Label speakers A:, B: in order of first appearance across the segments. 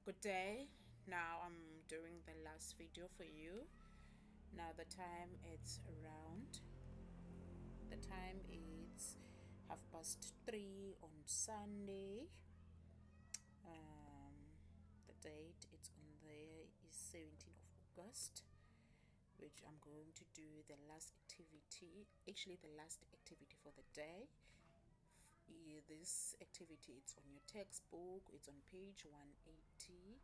A: Good day. Now I'm doing the last video for you. Now the time it's 3:30 on Sunday. The date it's on there is 17th of August, which I'm going to do the last activity, actually the last activity for the day. This activity, it's on your textbook, it's on page 180.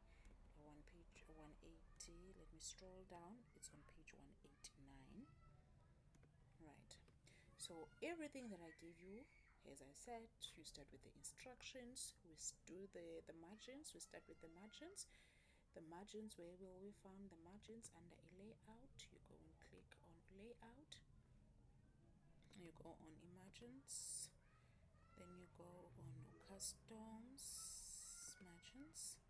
A: One page 180, let me scroll down, it's on page 189. Right, so everything that I give you, as I said, you start with the instructions. We do the margins. We start with the margins. The margins, where will we find the margins? Under a layout, you go and click on layout, you go on margins, then you go on customs margins.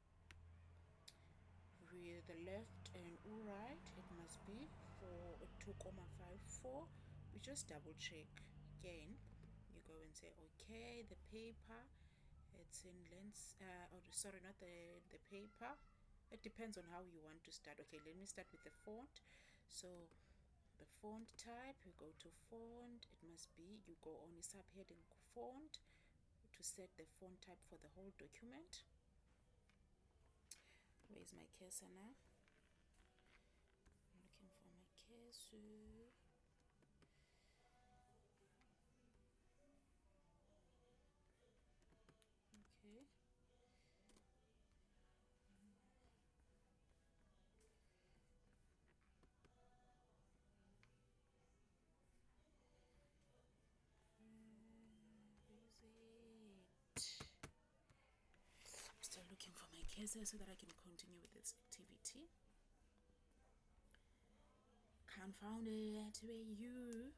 A: With the left and right, it must be for 2,54. We just double check again. You go and say okay. The paper, it's in lens, or sorry, not the paper. It depends on how you want to start. Okay, let me start with the font. So the font type, you go to font. It must be, you go on a subheading font to set the font type for the whole document. Where's my cursor now? I'm looking for my cursor. Okay. Where is it? I'm still looking for my cursor so that I can continue with this activity. Can't find it. Where you?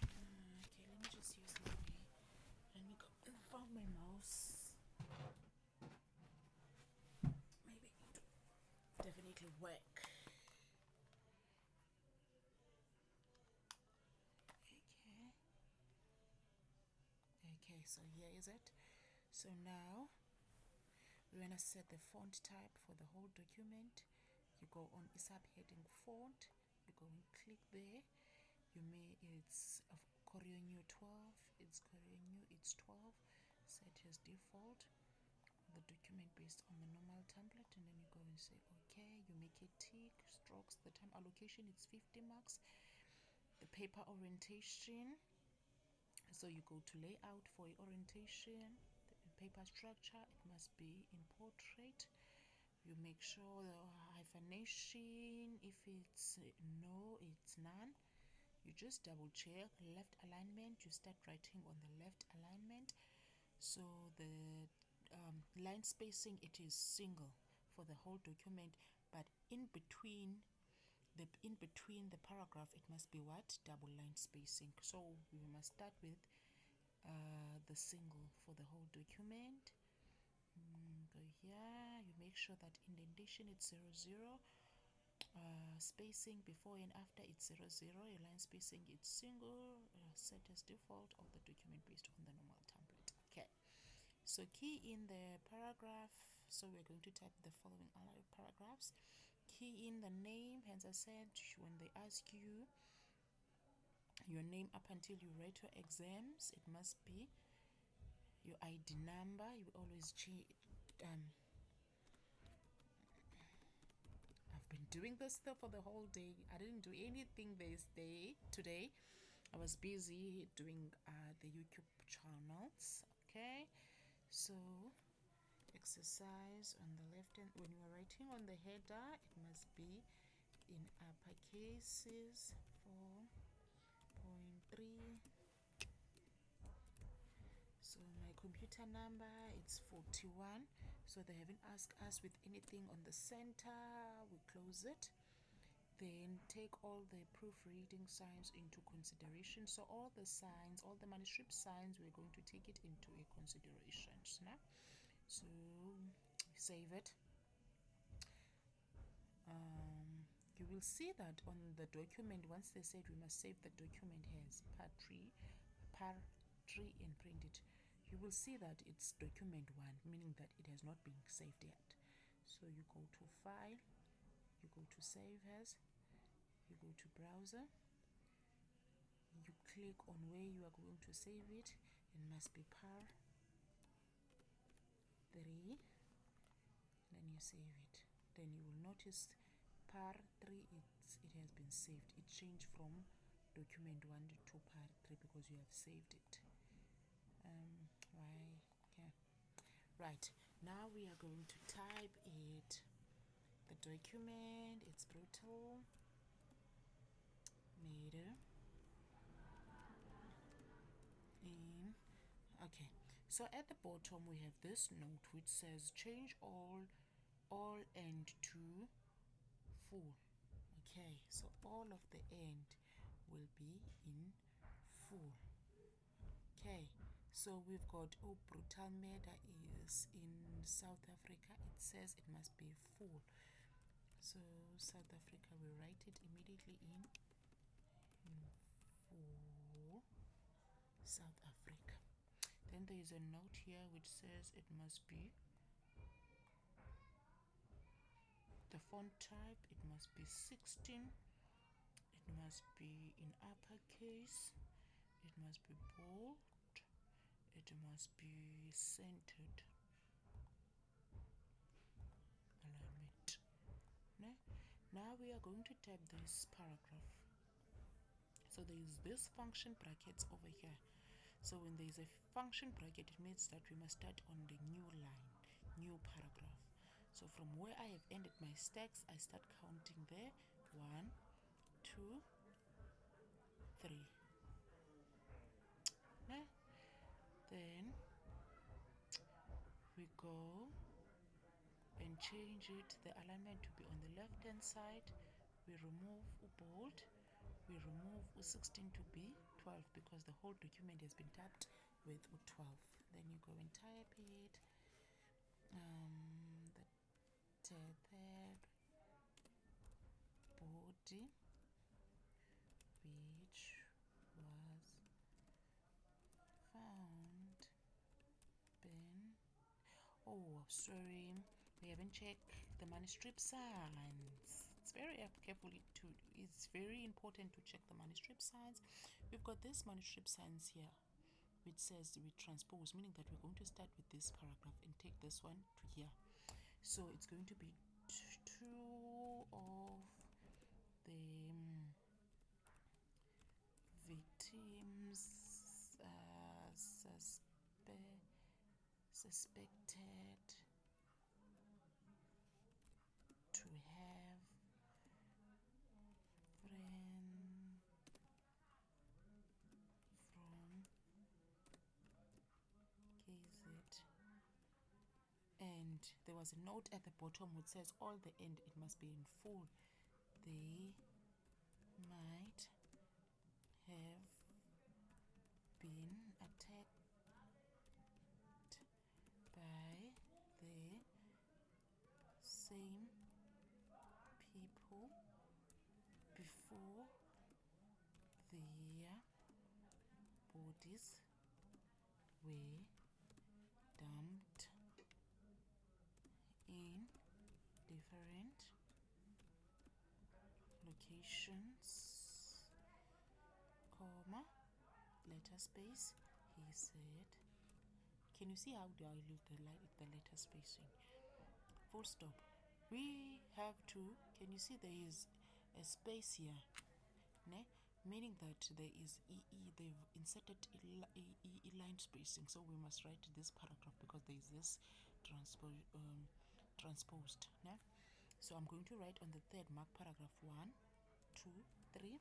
A: Okay, let me just use my. Let me go and find my mouse. Maybe it will definitely work. Okay. Okay, so here is it. So now we're gonna set the font type for the whole document. You go on subheading font, you go and click there. It's of Corionew 12, it's Corionew, it's 12, set as default, the document based on the normal template, and then you go and say okay. You make a tick, strokes, the time allocation, it's 50 marks. The paper orientation, so you go to layout for orientation. The paper structure, it must be in portrait. You make sure the hyphenation, if it's no, it's none. You just double check. Left alignment, you start writing on the left alignment. So the line spacing, it is single for the whole document, but in between the paragraph, it must be what? Double line spacing. So we must start with the single for the whole document. Go here, you make sure that indentation, it's 00. Spacing before and after, it's 00. Your line spacing, it's single. Set as default of the document based on the normal template. Okay, so key in the paragraph. So we're going to type the following paragraphs. Key in the name. Hence I said, when they ask you your name up until you write your exams, it must be your ID number. You always I've been doing this stuff for the whole day. I didn't do anything today. I was busy doing the YouTube channels. Okay, so exercise on the left hand. When you are writing on the header, it must be in upper cases. 4.3. So my computer number, it's 41. So they haven't asked us with anything on the center. We close it. Then take all the proofreading signs into consideration. So all the signs, all the manuscript signs, we're going to take it into a consideration. So save it. you will see that on the document, once they said we must save the document as par 3 and print it, you will see that it's document 1, meaning that it has not been saved yet. So you go to File, you go to Save As, you go to Browser, you click on where you are going to save it. It must be par 3, then you save it. Then you will notice par 3, it has been saved. It changed from document 1 to par 3 because you have saved it. Right, now we are going to type it. The document, it's brutal. Meter in. Okay, so at the bottom we have this note which says change all end to full. Okay, so all of the end will be in full. Okay, so we've got Brutal Meter is in South Africa. It says it must be full. So South Africa, we write it immediately in full South Africa. Then there is a note here which says it must be the font type, it must be 16, it must be in uppercase, it must be bold, it must be centered alignment. Now we are going to type this paragraph. So there is this function brackets over here. So when there is a function bracket, it means that we must start on the new line, new paragraph. So from where I have ended my stacks, I start counting there. 1, 2, 3. Then we go and change it, the alignment to be on the left hand side. We remove bold, we remove 16 to be 12 because the whole document has been tapped with 12. Then you go and type it. The third body which was found bin. Oh, sorry, we haven't checked the manuscript signs. It's very it's very important to check the manuscript signs. We've got this manuscript signs here which says we transpose, meaning that we're going to start with this paragraph and take this one to here. So it's going to be 2 of the victims suspected to have friend from KZ. And there was a note at the bottom which says all the end, it must be in full. They might have been attacked by the same people before their bodies were dumped in different locations, comma, letter space, he said. Can you see how do I leave the letter spacing? Full stop. We have to, can you see there is a space here, meaning that there is they've inserted line spacing, so we must write this paragraph because there is this transposed. So I'm going to write on the third mark paragraph 1, 2, 3.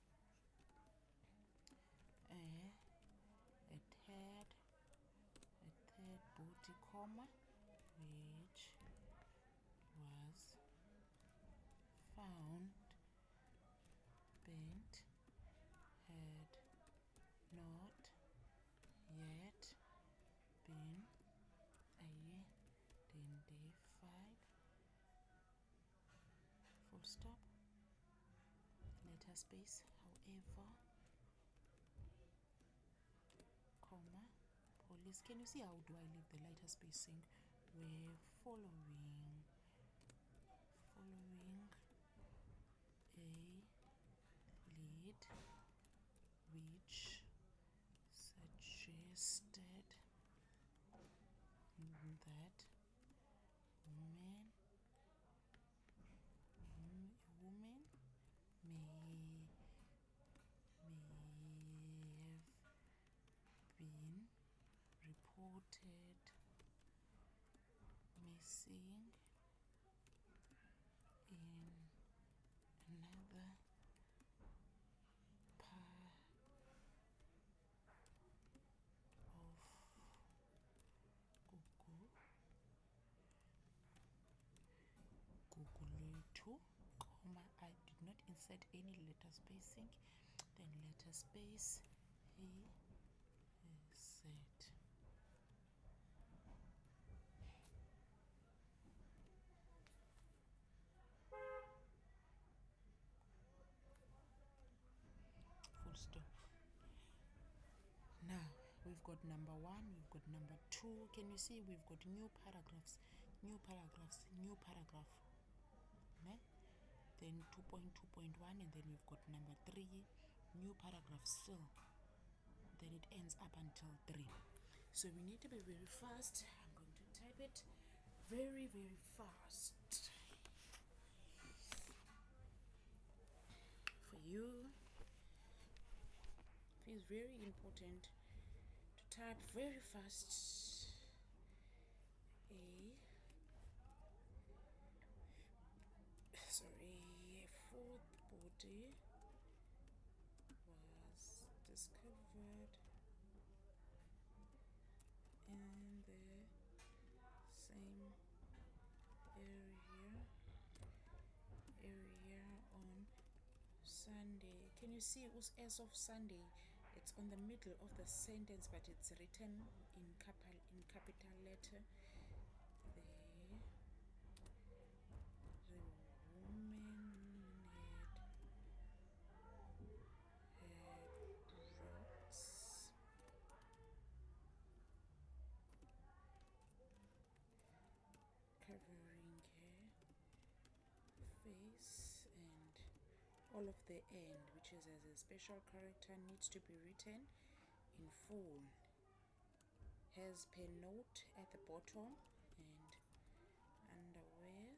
A: A third body, comma, which was found bent, had not yet been identified. Full stop. space, however, comma, police. Can you see how do I leave the lighter spacing? We're following a lead which suggested that a woman may have been reported missing in another part of Guguletu, comma, I did not insert any letter spacing, then letter space, he said. Full stop. Now we've got number 1, we've got number 2. Can you see we've got new paragraphs, new paragraph, né? Then 2.2.1, and then we've got number 3, new paragraph still. Then it ends up until 3. So we need to be very fast. I'm going to type it very fast for you. It is very important to type very fast. Fourth body was discovered in the same area on Sunday. Can you see as of Sunday? It's on the middle of the sentence, but it's written in capital letter. The woman had rocks covering her face, and all of the end, which is as a special character, needs to be written in full. Has per note at the bottom, and underwear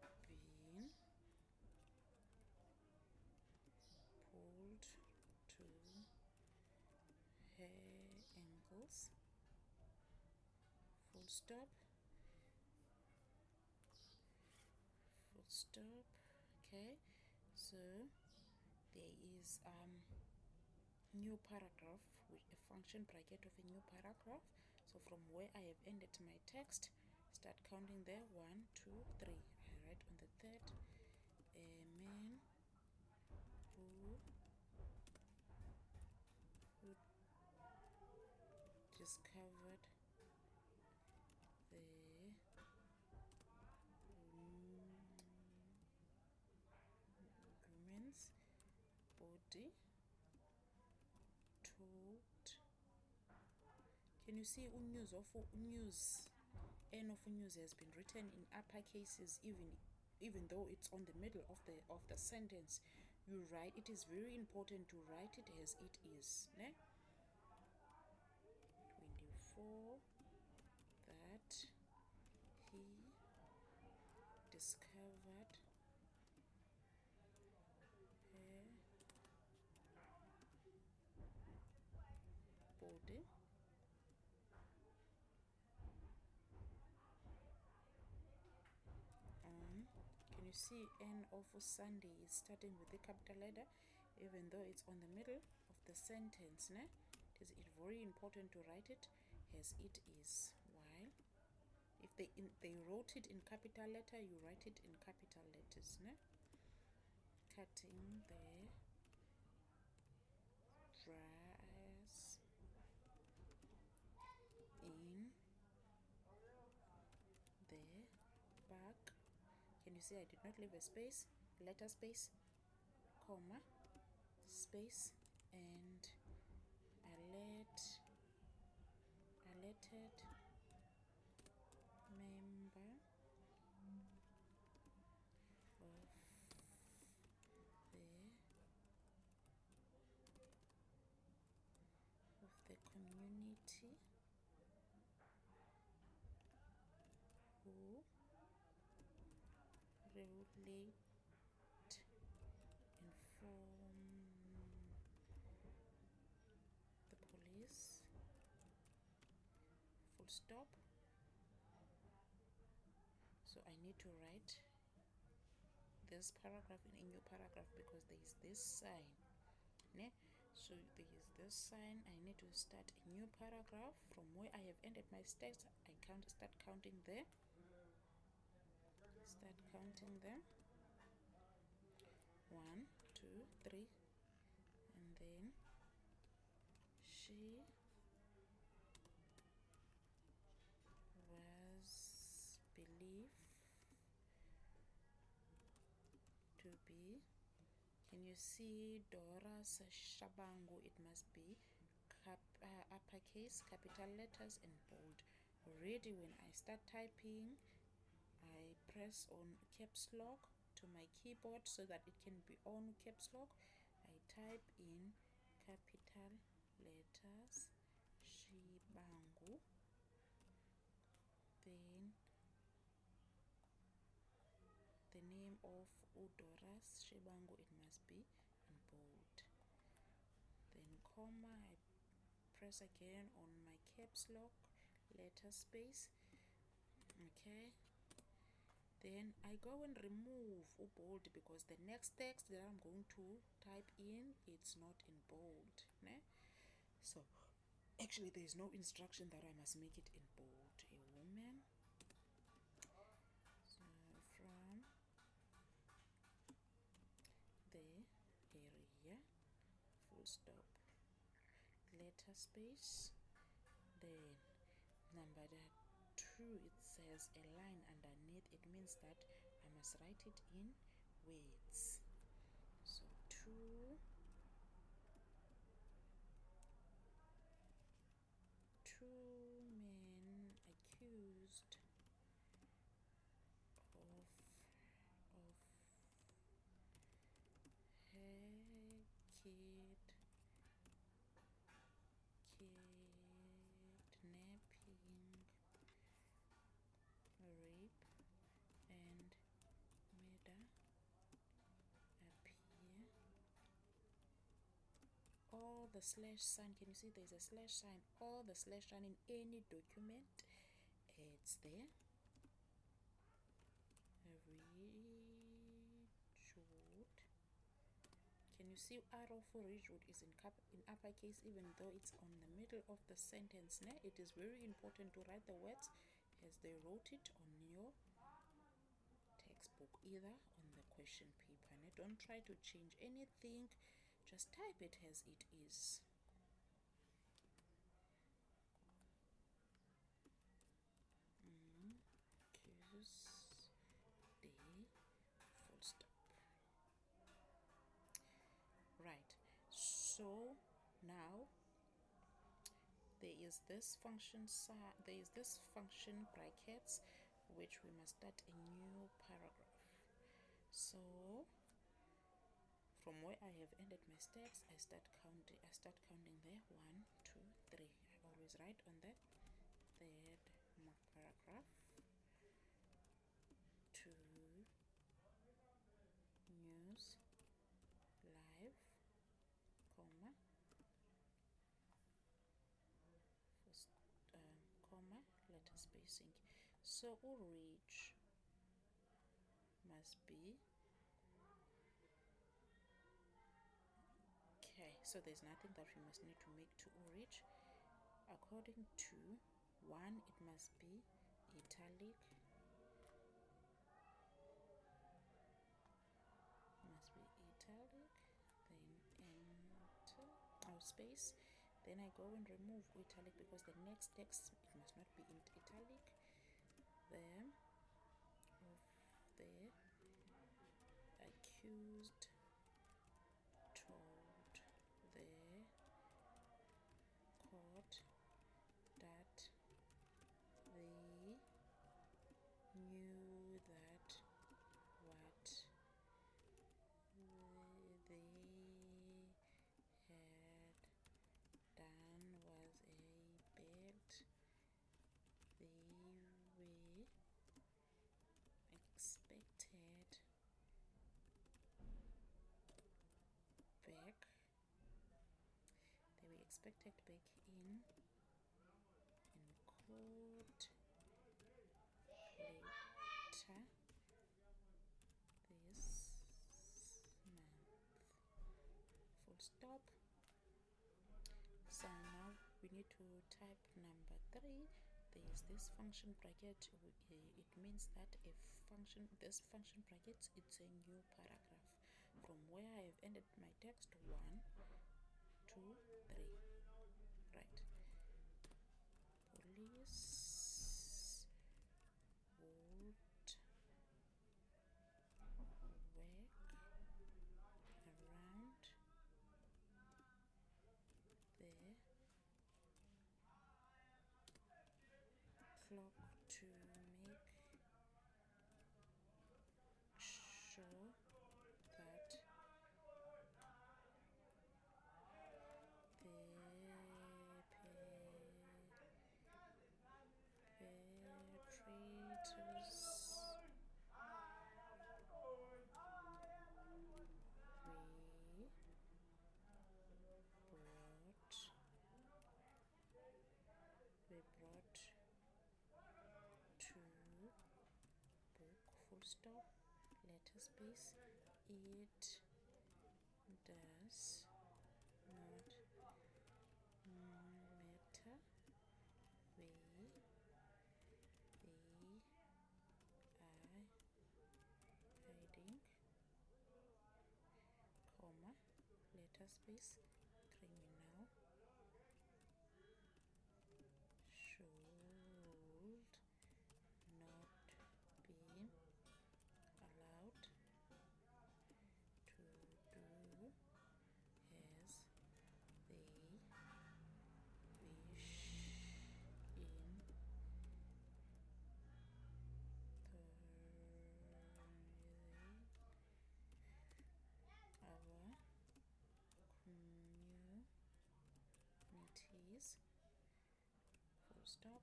A: had been pulled to her ankles. Full stop. Full stop. Okay, so there is new paragraph with a function bracket of a new paragraph. So from where I have ended my text, start counting there. 1, 2, 3. I write on the third, a man who discovered the woman's body told. Can you see news of news? N of news has been written in upper cases, even though it's on the middle of the sentence. You write. It is very important to write it as it is. Ne? 24. That he discovered her body on. Can you see N of Sunday is starting with the capital letter, even though it's on the middle of the sentence? Ne? It is very important to write it as it is. While if they wrote it in capital letter, you write it in capital letters. Ne? Cutting the grass in the see I did not leave a space, letter space, comma, space, and alerted member of the community who relate inform the police, full stop. So I need to write this paragraph in a new paragraph because there is this sign, ne? So there is this sign. I need to start a new paragraph from where I have ended my steps. I start counting there. Start counting them. 1, 2, 3, and then she was believed to be. Can you see Dora's Shabangu? It must be uppercase, capital letters, and bold. Already when I start typing, I press on caps lock to my keyboard so that it can be on caps lock. I type in capital letters Shibangu, then the name of Udoras Shibangu, it must be in bold. Then comma, I press again on my caps lock, letter space. Okay, then I go and remove bold because the next text that I'm going to type in, it's not in bold, né? So actually there is no instruction that I must make it in bold. A woman, so from the area, full stop, letter space. Then number 2, it says a line underneath. It means that I must write it in words. So 2 men accused of kidnapping, rape, and murder appear. All the slash sign, can you see there's a slash sign? All the slash sign in any document, it's there. Ridgewood. Can you see arrow for Ridgewood is in uppercase even though it's on the middle of the sentence? Ne? It is very important to write the words as they wrote it on your textbook, either on the question paper. Ne? Don't try to change anything, just type it as it is. Accuse the full stop. Right, so now there is this function brackets, which we must start a new paragraph. So from where I have ended my steps, I start counting there. 1, 2, 3. I always write on the third paragraph. 2 news live, comma, first, comma, letter spacing. So reach must be okay. So there's nothing that we must need to make to reach. According to 1, it must be italic. Then enter space. Then I go and remove italic because the next text, it must not be in italic. Then of the accused told the court that they knew that what they had done was a bad. They were expected back. They were expected back in court later this month. Full stop. So now we need to type number 3. There is this function bracket. It means that this function bracket, it's a new paragraph from where I have ended my text. 1, 2, 3. Right. Police would work around the clock to make sure that we brought to book. Full stop. Letter space. It does not matter where they are hiding, comma, letter space, criminal should not be allowed to do as they wish in our communities. Full stop.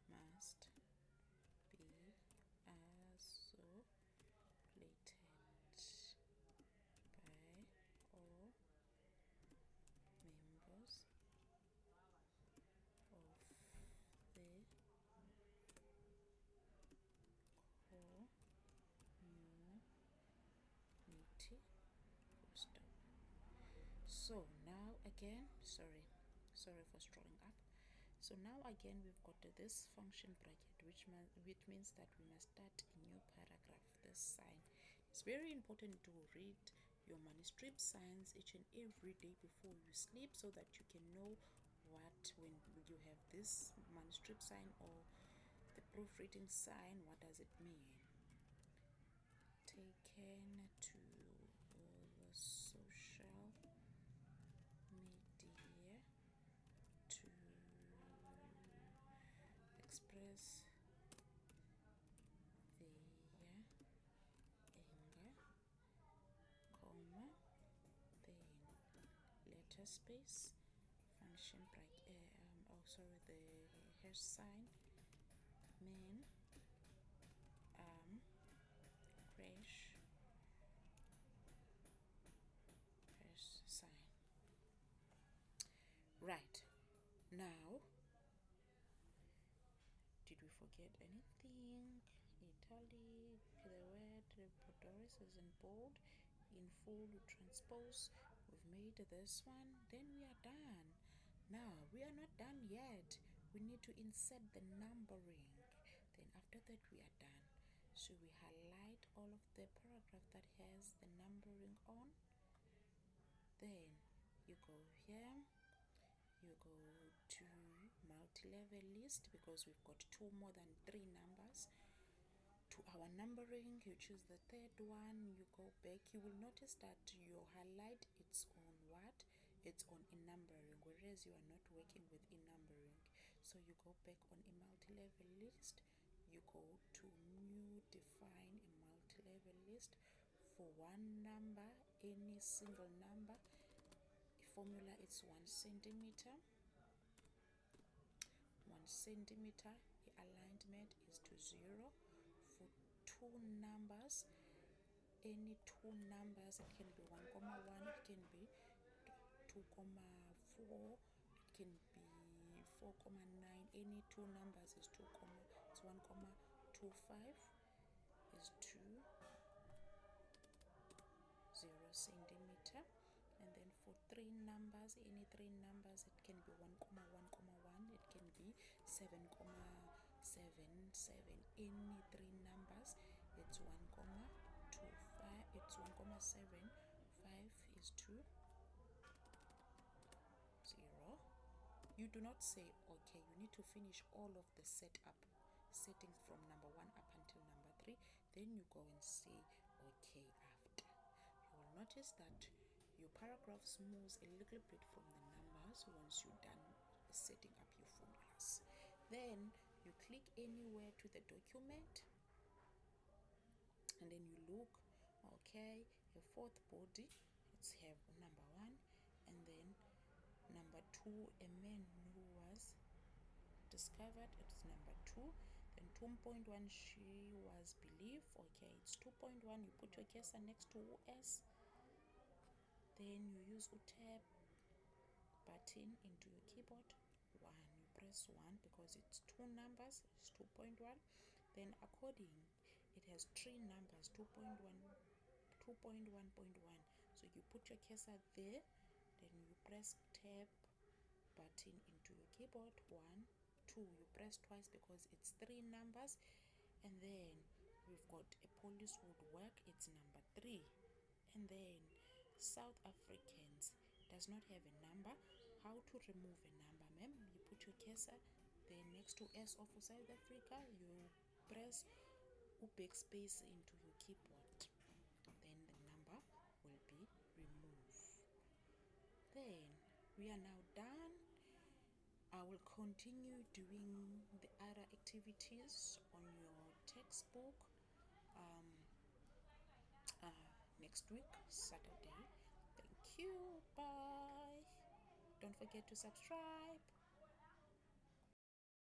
A: They must be isolated by all members of the community. Full stop. So now again, sorry for strolling up. So now again we've got this function bracket, which means that we must start a new paragraph. This sign, it's very important to read your manuscript signs each and every day before you sleep, so that you can know what, when you have this manuscript sign or the proofreading sign, what does it mean. Taken to the social media to express their anger, comma, then letter space, function bracket, the hash sign, men, crash sign. Right. Now, did we forget anything? Italy, the word Doris is in bold, in full transpose. We've made this one, then we are done. Now, we are not done yet. We need to insert the numbering. Then after that, we are done. So we highlight all of the paragraph that has the numbering on. Then you go here, you go to multi-level list, because we've got 2 more than 3 numbers. to our numbering, you choose the third one, you go back. You will notice that your highlight, it's on what? It's on in numbering, whereas you are not working with in numbering. So you go back on a multi-level list, you go to new, define a multi-level list for one number, any single number. Formula, it's 1 centimeter. 1 centimeter. The alignment is to 0. For two numbers, any two numbers, it can be 1 comma 1, it can be 2 comma 4, it can be 4 comma 9. Any two numbers is 2 comma, it's 1 comma 25 is 2 0 centimeter. And then for three numbers, any three numbers, it can be 1 comma 1 comma 1, it can be 7 comma 7 7. Any three numbers, it's 1 comma 2 5, it's 1 comma 7 5 is 2 0. You do not say okay, you need to finish all of the setting from number 1 up until number 3, then you go and say okay after. You will notice that your paragraphs moves a little bit from the numbers once you're done setting up your formulas. Then you click anywhere to the document, and then you look, okay, a fourth body, let's have number 1, and then number 2, a man who was discovered, it's number 2. Then 2.1, she was believed, okay, it's 2.1. You put your cursor next to S, then you use tab button into your keyboard. 1, you press 1 because it's two numbers, it's 2.1. Then according, it has three numbers, 2.1, 2.1.1. So you put your cursor there, then you press tab button into your keyboard. 1 2, you press twice because it's three numbers. And then we've got a police would work, it's number 3. And then South Africans does not have a number. How to remove a number, ma'am? You put your cursor there next to S of South Africa, you press backspace into your keyboard, then the number will be removed. Then we are now done. I will continue doing the other activities on your textbook next week, Saturday. Thank you. Bye. Don't forget to subscribe.